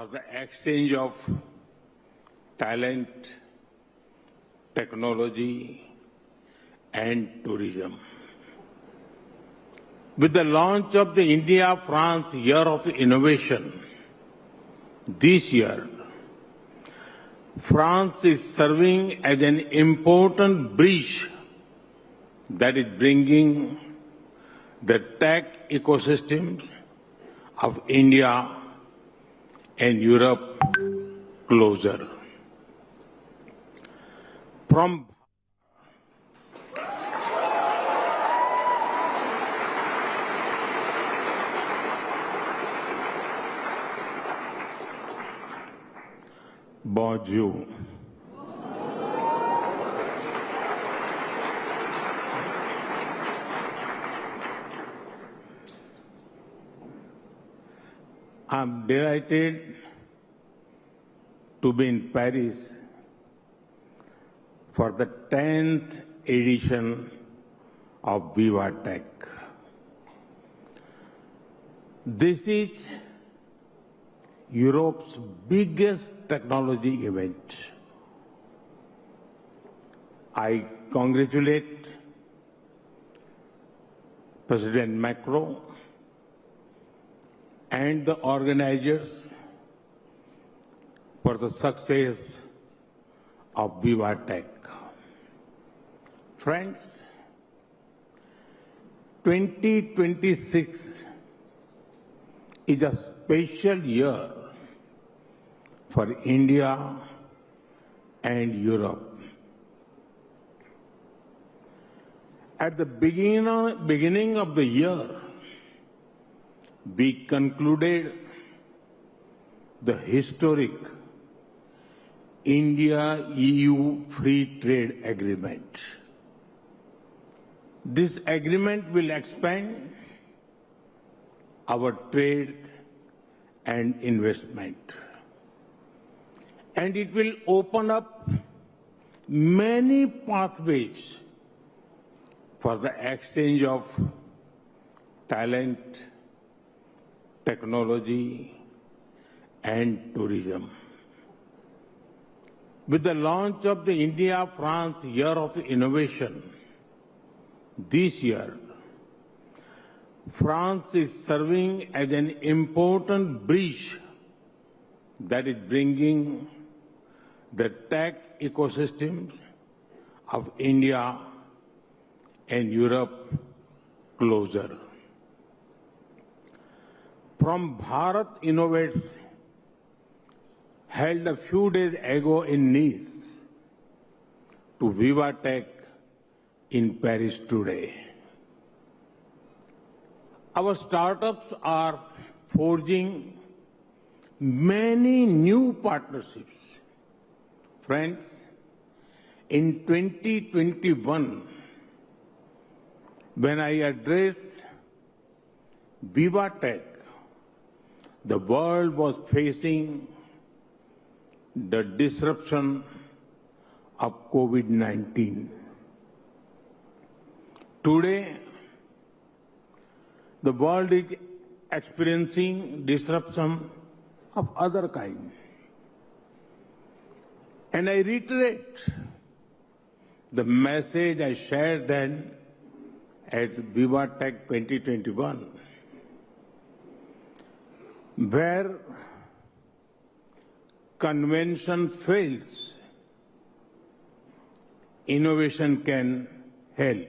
for the exchange of talent, technology, and tourism. With the launch of the India-France Year of Innovation, this year, France is serving as an important bridge that is bringing the tech ecosystems of India and Europe closer. From Bonjour. I'm delighted to be in Paris for the 10th edition of Viva Tech. This is Europe's biggest technology event. I congratulate President Macron and the organizers for the success of Viva Tech. Friends, 2026 is a special year for India and Europe. At the beginning of the year, we concluded the historic India-EU Free Trade Agreement. This agreement will expand our trade and investment, and it will open up many pathways for the exchange of talent, technology, and tourism. With the launch of the India-France Year of Innovation, this year, France is serving as an important bridge that is bringing the tech ecosystems of India and Europe closer. From Bharat Innovates, held a few days ago in Nice, to Viva Tech in Paris today. Our startups are forging many new partnerships. Friends, in 2021, when I addressed Viva Tech, the world was facing the disruption of COVID-19. Today, the world is experiencing disruption of other kind. And I reiterate the message I shared then at Viva Tech 2021, where convention fails, innovation can help.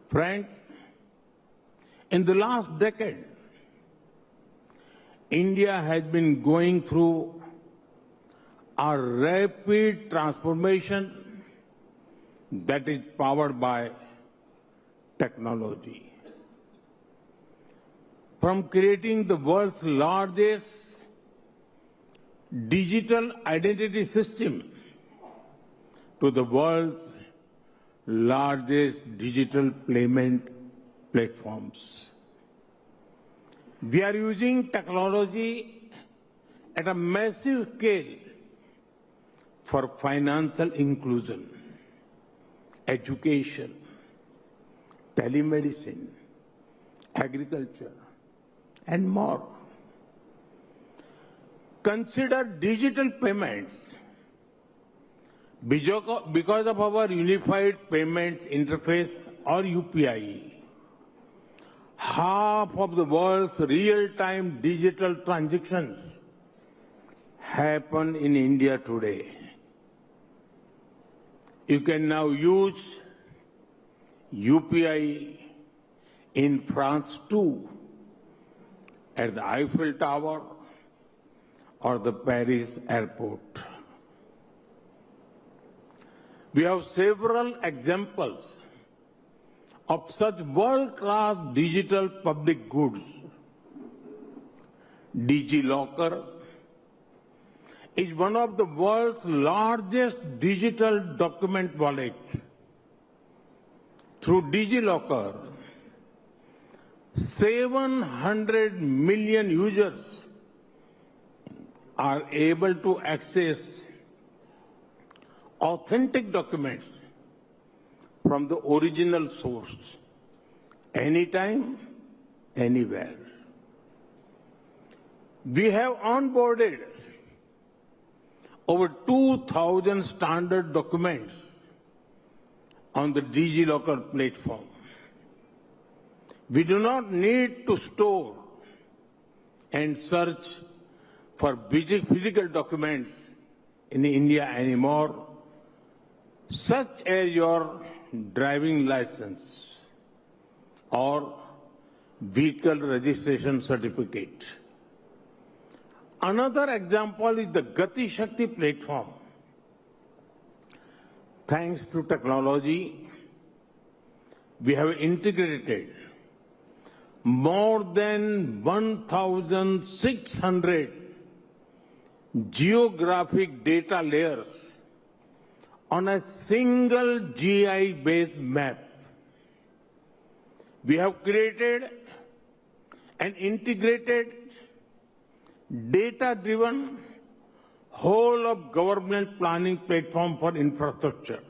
Friends, in the last decade, India has been going through a rapid transformation that is powered by technology. From creating the world's largest digital identity system to the world's largest digital payment platforms. We are using technology at a massive scale for financial inclusion, education, telemedicine, agriculture, and more. Consider digital payments. Because of our unified payments interface or UPI, half of the world's real-time digital transactions happen in India today. You can now use UPI in France too, at the Eiffel Tower or the Paris airport. We have several examples of such world-class digital public goods. DigiLocker is one of the world's largest digital document wallets. Through DigiLocker, 700 million users are able to access authentic documents from the original source, anytime, anywhere. We have onboarded over 2,000 standard documents on the DigiLocker platform. We do not need to store and search for physical documents in India anymore, such as your driving license or vehicle registration certificate. Another example is the Gati Shakti platform. Thanks to technology, we have integrated more than 1,600 geographic data layers on a single GI-based map. We have created an integrated, data-driven, whole-of-government planning platform for infrastructure.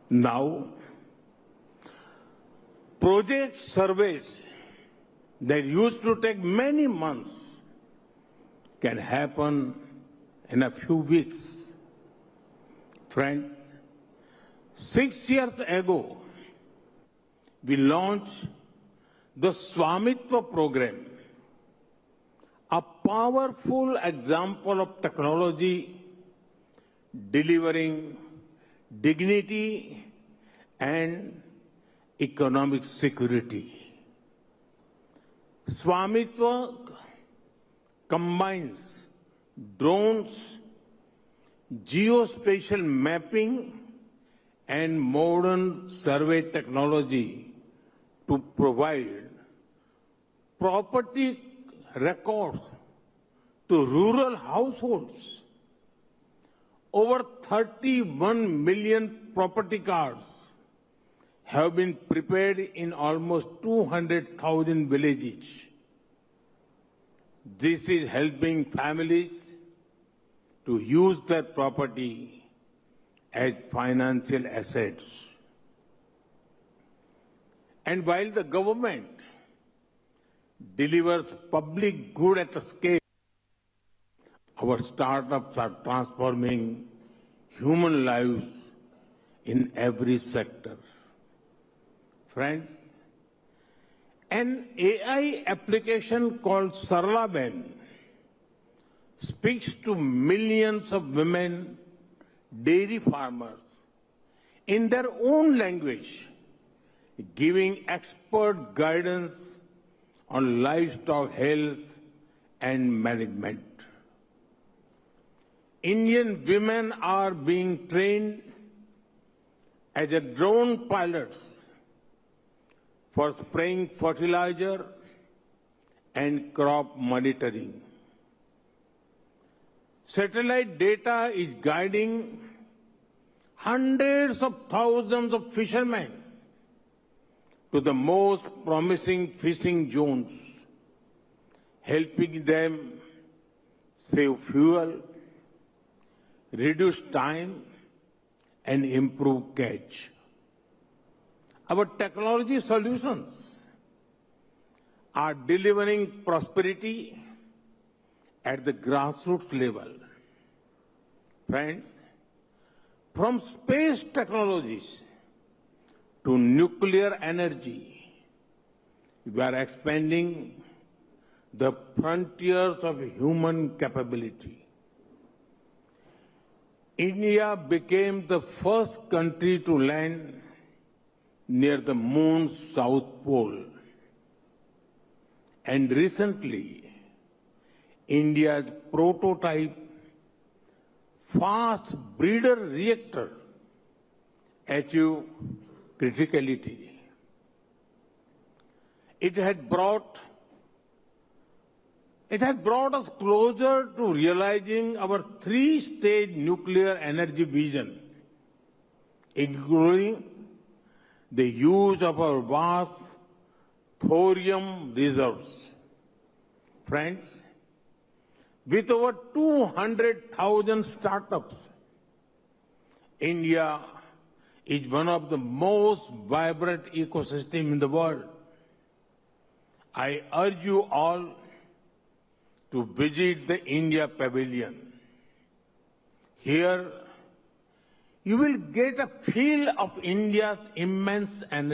Now, project surveys that used to take many months can happen in a few weeks. Friends, 6 years ago, we launched the Swamitva program, a powerful example of technology delivering dignity and economic security. Swamitva combines drones, geospatial mapping, and modern survey technology to provide property records to rural households. Over 31 million property cards have been prepared in almost 200,000 villages. This is helping families to use their property as financial assets. And while the government delivers public good at a scale, our startups are transforming human lives in every sector. Friends, an AI application called Sarlaben speaks to millions of women dairy farmers in their own language, giving expert guidance on livestock health and management. Indian women are being trained as a drone pilots for spraying fertilizer and crop monitoring. Satellite data is guiding hundreds of thousands of fishermen to the most promising fishing zones, helping them save fuel, reduce time, and improve catch. Our technology solutions are delivering prosperity at the grassroots level. Friends, from space technologies to nuclear energy, we are expanding the frontiers of human capability. India became the first country to land near the moon's south pole. And recently, India's prototype fast breeder reactor achieved criticality. It has brought us closer to realizing our three-stage nuclear energy vision, including the use of our vast thorium reserves. Friends, with over 200,000 startups, India is one of the most vibrant ecosystems in the world. I urge you all to visit the India Pavilion. Here, you will get a feel of India's immense energy.